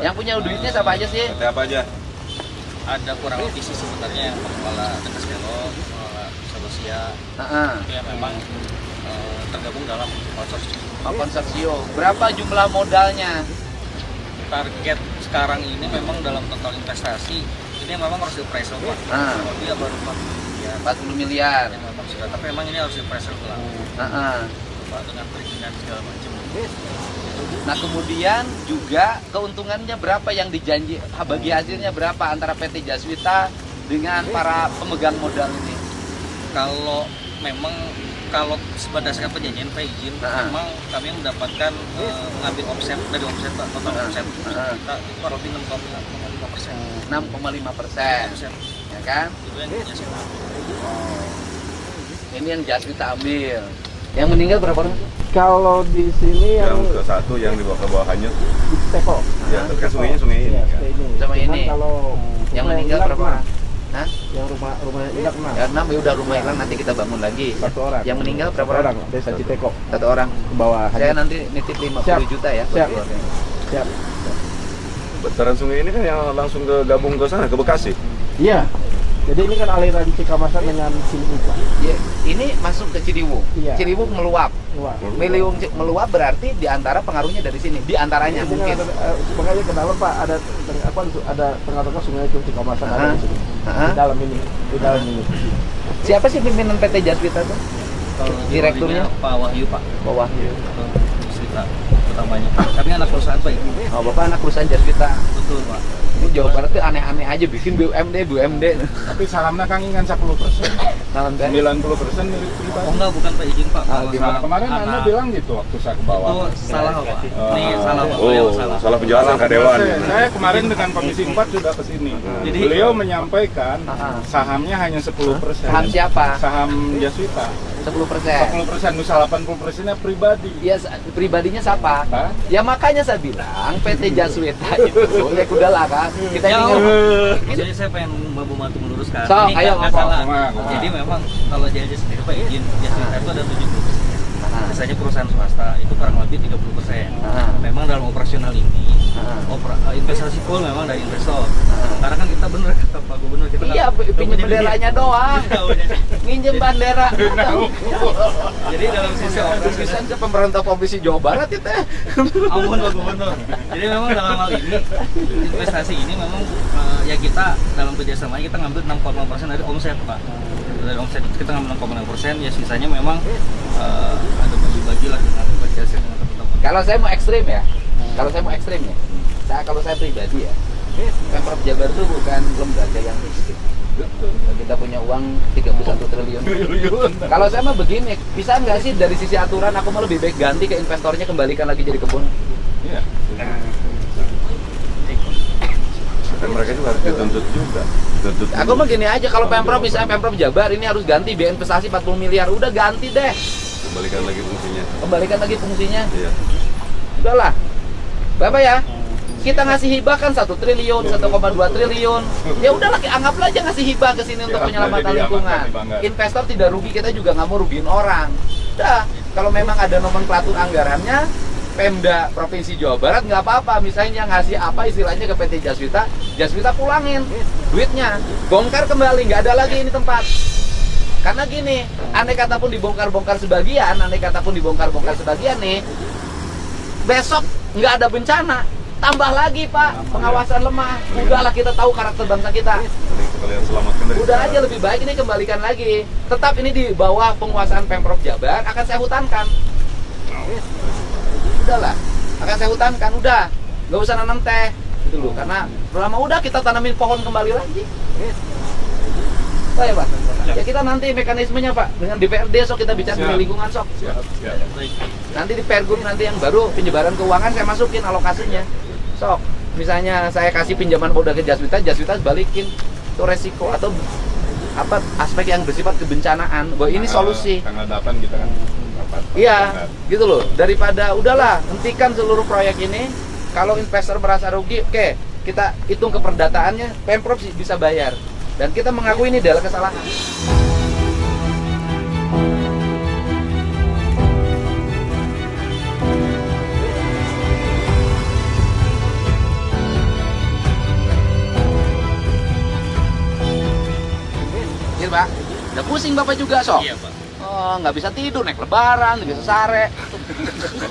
Yang punya duitnya siapa aja sih? PT apa aja? Ada kurang lebih sih sebenarnya yang pengelola Tegas Velo, pengelola Sabosia, itu yang memang tergabung dalam konsorsium. Konsorsium. Berapa jumlah modalnya? Target sekarang ini memang dalam total investasi ini memang harus di-appraisal Pak. Kalau dia baru 40 miliar. Ya, memang sudah, tapi memang ini harus di-appraisal ulang. Pak, dengan perizinan segala macam. Nah kemudian juga keuntungannya berapa yang dijanji, bagi hasilnya berapa antara PT Jaswita dengan para pemegang modal ini? Kalau memang kalau berdasarkan perjanjian Pak izin, memang kami mendapatkan mengambil omset dari omset Pak, total omset kita kurang lebih 6,5%. 6,5%, ya kan? Itu yang Jaswita. Ini yang Jaswita ambil. Yang meninggal berapa orang? Kalau di sini yang ke satu yang di bawah hanyut. Di Teko. Ya, terkait sungai ini. Ya, sama ini. Kalau yang meninggal berapa orang? Hah? Yang rumahnya hilang 6. Ya 6 ya udah rumah hilang nanti kita bangun lagi. Satu orang. Yang meninggal berapa orang? Desa Citeko. Satu orang. Ke bawah. Saya nanti nitip 50 juta ya. Siap. Bentaran sungai ini kan yang langsung ke gabung ke sana, ke Bekasi. Iya. Jadi ini kan aliran Cikamasan dengan Ciliwung. Ya, ini masuk ke Ciliwung. Iya. Ciliwung meluap. Ciliwung meluap berarti diantara pengaruhnya dari sini. Diantaranya mungkin. Makanya ke dalam Pak ada tengah-tengah sungai itu Cikamasan ada di sini. Di dalam ini. Siapa sih pimpinan PT Jaswita tuh? Kalau direkturnya Pak Wahyu Pak. Pak Wahyu. Cerita utamanya. Kami anak perusahaan Pak. Oh, Bapak anak perusahaan Jaswita. Betul Pak. Ini Jawa Barat tuh aneh-aneh aja bikin BUMD. Tapi salamnya Kang Ingan 10%. Salam 90% milik pribadi. Oh enggak, bukan Pak izin Pak. Kemarin Anda bilang gitu waktu saya ke bawah. Itu salah Pak. Ini salah Pak. Salah penjelasan Kak Dewan. Saya kemarin dengan Komisi 4 sudah ke sini. Jadi beliau menyampaikan sahamnya hanya 10%. Saham siapa? Saham Jaswita. 10%. 10%, misal 80%-nya pribadi. Ya pribadinya siapa? Hah? Ya makanya saya bilang PT Jaswita itu ya udahlah kan. Kita jadi saya pengen membantu meluruskan. So, ini ayo nggak salah. ngomong. Jadi memang kalau jadi sendiri Pak izin Jaswita itu ada 70%. Biasanya perusahaan swasta itu kurang lebih 30%. Memang dalam operasional ini investasi full memang dari investor. Karena kan kita bener kata Pak Gubernur kita iya pinjam benderanya doang. Minjem bandera. Jadi dalam sisi operasi pemerintah provinsi Jawa Barat itu. ampun Pak Gubernur. Jadi memang dalam hal ini investasi ini memang ya kita dalam kerjasamanya kita ngambil 6,5% dari omset Pak. Dari omset kita ngambil 6,5%, ya sisanya memang ada bagi-bagi lah dengan kerjasama dengan teman-teman. Kalau saya mau ekstrim ya, kalau saya pribadi ya, Pemprov Jabar itu bukan lembaga yang miskin. Kita punya uang 31 triliun. Kalau saya mah begini, bisa nggak sih dari sisi aturan aku mau lebih baik ganti ke investornya, kembalikan lagi jadi kebun. Iya. Dan mereka juga harus dituntut juga. Aku mah gini aja, kalau Pemprov misalnya Pemprov Jabar ini harus ganti biaya investasi 40 miliar, udah ganti deh. Kembalikan lagi fungsinya. Iya. Udahlah. Bapak ya, kita ngasih hibah kan 1 triliun, 1,2 triliun. Ya udahlah, anggaplah aja ngasih hibah ke sini untuk penyelamatan lingkungan. Investor tidak rugi, kita juga nggak mau rugiin orang. Udah, kalau memang ada nomenklatur anggarannya, Pemda Provinsi Jawa Barat nggak apa-apa, misalnya ngasih apa istilahnya ke PT Jaswita, Jaswita pulangin duitnya, bongkar kembali, nggak ada lagi ini tempat. Karena gini, andai kata pun dibongkar-bongkar sebagian nih, besok nggak ada bencana, tambah lagi Pak, pengawasan lemah. Udahlah, kita tahu karakter bangsa kita. Udah aja lebih baik ini kembalikan lagi. Tetap ini di bawah penguasaan Pemprov Jabar, akan saya hutankan. Udahlah, akan saya hutankan, udah nggak usah nanam teh gitu loh, karena lama udah kita tanamin pohon kembali lagi. Ya Pak, ya kita nanti mekanismenya Pak dengan DPRD sok kita bicara mengenai lingkungan sok. Nanti di Pergub nanti yang baru penyebaran keuangan saya masukin alokasinya sok. Misalnya saya kasih pinjaman modal ke Jaswita balikin itu resiko atau apa aspek yang bersifat kebencanaan. Bahwa ini solusi. Tanggal 8 kita kan. Iya, gitu loh. Daripada udahlah, hentikan seluruh proyek ini. Kalau investor merasa rugi, oke, kita hitung keperdataannya, Pemprov bisa bayar. Dan kita mengakui ini adalah kesalahan. Udah pusing Bapak juga, Sok? Iya, Pak. Oh, nggak bisa tidur, naik lebaran, nggak bisa sare.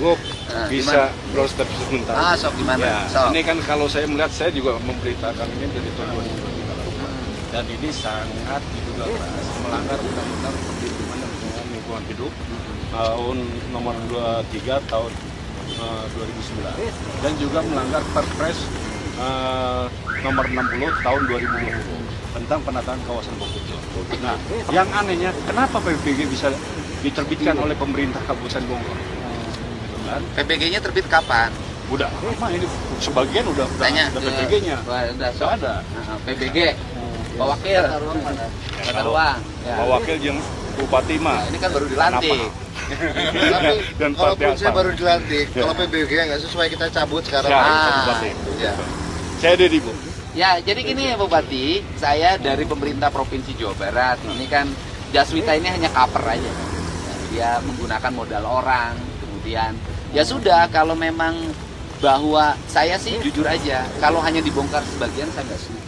Gup, bisa bro step sebentar. Sok gimana? Ya, Sok. ini kan kalau saya melihat, saya juga memberitakan ini dari tahun 2023. Dan ini sangat diduga keras melanggar Undang-Undang Perlindungan dan Pengelolaan Lingkungan Hidup tahun nomor 23 tahun 2009 dan juga melanggar Perpres nomor 60 tahun 2020 tentang penataan kawasan Bogor. Nah, yang anehnya kenapa PBG bisa diterbitkan oleh pemerintah Kabupaten Bogor? PBG-nya terbit kapan? Udah lama ini, sebagian udah Tanya ada PBG-nya. Udah, Nggak ada. PBG. Pak Wakil. Kata ruang. Ya. Pak Wakil yang Bupati mah. Ini kan baru dilantik. Tapi Dan kalaupun saya apa? baru dilantik, Ya. kalau PBG nggak sesuai kita cabut sekarang. Siap, Bupati. Ya. Saya Dedi, Bu. Ya, jadi gini ya Bupati, saya dari pemerintah Provinsi Jawa Barat. Ini kan Jaswita ini hanya cover aja. Ya, dia menggunakan modal orang, kemudian ya sudah kalau memang bahwa saya sih jujur aja, kalau hanya dibongkar sebagian saya nggak setuju.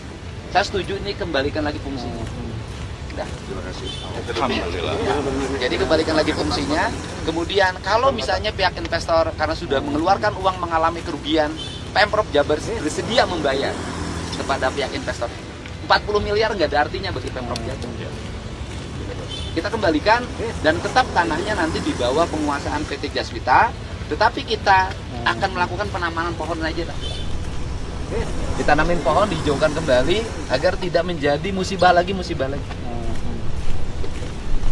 Saya setuju ini kembalikan lagi fungsinya. Udah. Terima kasih. Alhamdulillah. Jadi kembalikan lagi fungsinya. Kemudian kalau misalnya pihak investor karena sudah mengeluarkan uang mengalami kerugian, Pemprov Jabar bersedia membayar kepada pihak investor. 40 miliar nggak ada artinya bagi Pemprov Jabar. Kita kembalikan dan tetap tanahnya nanti di bawah penguasaan PT Jaswita, tetapi kita akan melakukan penanaman pohon aja. Ditanamin pohon, dihijaukan kembali agar tidak menjadi musibah lagi.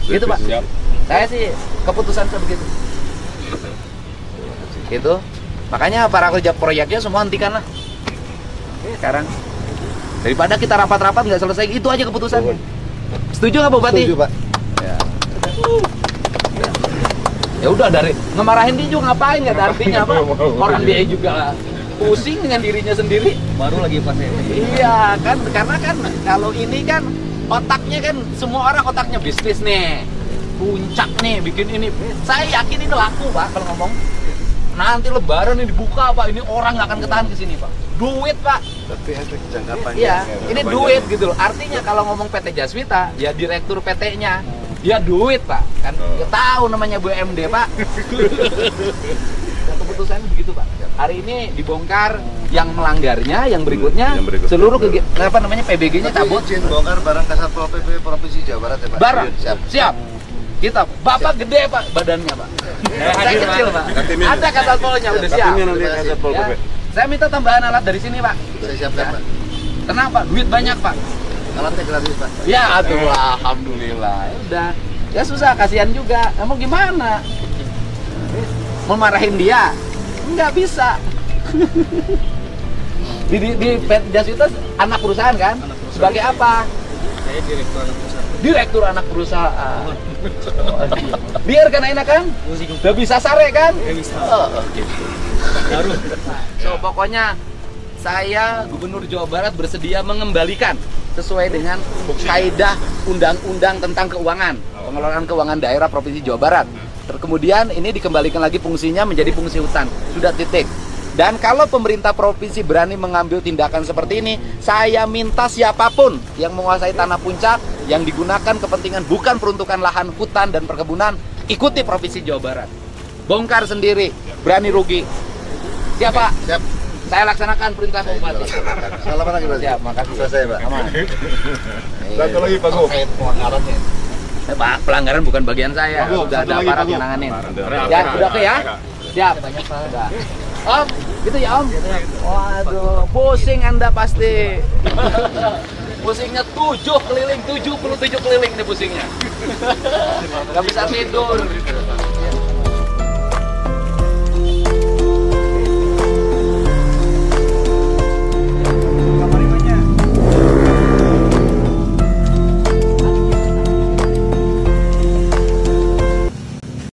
Gitu Pak. Siap. Saya sih keputusan saya begitu. Gitu. Makanya para kerja proyeknya semua hentikan lah. Sekarang daripada kita rapat-rapat nggak selesai, itu aja keputusannya. Setuju nggak Bupati? Setuju, Pak. Ya udah, dari ngemarahin dia juga ngapain, nggak ada artinya Pak. Orang dia juga pusing dengan dirinya sendiri. Baru lagi pas Iya kan, karena kan kalau ini kan otaknya kan semua orang otaknya bisnis nih, puncak nih bikin ini. Saya yakin ini laku Pak kalau ngomong. Nanti Lebaran ini dibuka Pak, ini orang nggak akan ketahan ke sini Pak. Duit Pak. Tapi efek jangka panjang. Iya, ini duit gitu loh. Artinya kalau ngomong PT Jaswita, ya direktur PT-nya, dia duit Pak. Kan dia tahu namanya BUMD Pak. Keputusannya begitu Pak. Hari ini dibongkar yang melanggarnya, yang berikutnya seluruh apa namanya PBG-nya cabut. Izin bongkar barang Kasatpol PP Provinsi Jawa Barat ya Pak. Barang. Siap. Kita, Bapak gede Pak badannya Pak. Saya kecil Pak. Kartunya. Ada Kasatpolnya udah siap. Kartunya nanti Kasatpol Ya. PP. Saya minta tambahan alat dari sini Pak. Saya siapkan Pak. Kenapa? Duit banyak Pak. Alatnya gratis Pak. Ya aduh, alhamdulillah. Ya udah. Ya susah, kasihan juga. Emang gimana? Memarahin dia? Nggak bisa. di PT Jaswita anak perusahaan kan? Sebagai apa? Saya direktur anak perusahaan. Direktur anak perusahaan. Biar kan enak kan? Udah bisa sare kan? Bisa. Oh, gitu. Baru. So pokoknya saya Gubernur Jawa Barat bersedia mengembalikan sesuai dengan kaidah undang-undang tentang keuangan, pengelolaan keuangan daerah Provinsi Jawa Barat. Kemudian ini dikembalikan lagi fungsinya menjadi fungsi hutan. Sudah titik. Dan kalau pemerintah provinsi berani mengambil tindakan seperti ini, saya minta siapapun yang menguasai tanah puncak yang digunakan kepentingan bukan peruntukan lahan hutan dan perkebunan, ikuti Provinsi Jawa Barat. Bongkar sendiri, berani rugi. Siap Pak? Siap. Saya laksanakan perintah Bupati. Salaman lagi Pak. Siap, makasih. Selesai Pak. Aman. Satu lagi Pak Gub. Terkait pelanggarannya. Pak, pelanggaran bukan bagian saya. Pak Gub, Sudah satu ada lagi, aparat Pak Gub. yang nanganin. Ada. Ya, udah oke ya? Siap. Udah. Om, gitu ya Om? Waduh, pusing Anda pasti. Pusingnya 7 keliling, 77 keliling nih pusingnya. Gak bisa tidur.